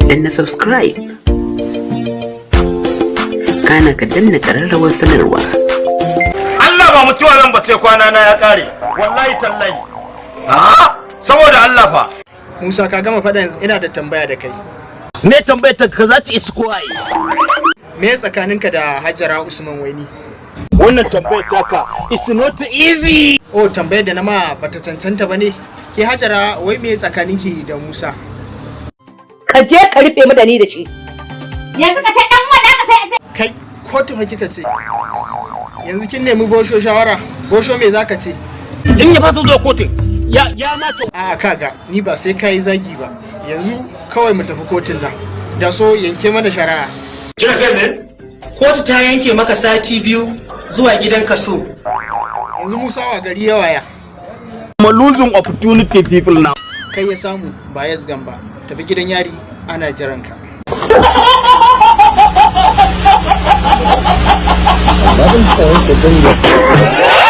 danna subscribe, kana ka danna ƙararrawar sanarwa. Allah ba mutuwa zan ba sai kwana na ya ƙare, wallahi tallahi. Saboda Allah fa. Musa ka gama faɗa, ina da tambaya da kai. Me tambayar ta ka za ta isi kowaye? Me tsakaninka da Hajara Usman Waini? Wannan tambayar taka is not easy. Oh, tambayar da na ma bata cancanta ba ne? Ke Hajara, wai me tsakaninki da Musa? Ka je ka rufe mu da ni da shi. Yanzu ka ce dan wanda ka sai Kai, kotu fa kika ce. Yanzu kin nemi Bosho shawara. Bosho me zaka ce? In ya fasa zuwa kotun, ya mata. A'a kaga, ni ba sai kai zagi ba. Yanzu kawai mu tafi kotun nan. Da so yanke mana shari'a. Kina ce ne? Kotu ta yanke maka sati 2 zuwa gidan kaso. Yanzu Musa wa gari ya waya. I'm losing opportunity people now. Kai ya samu ba yasgan ba. Tafi gidan yari ana jiran ka. Babin tsawon da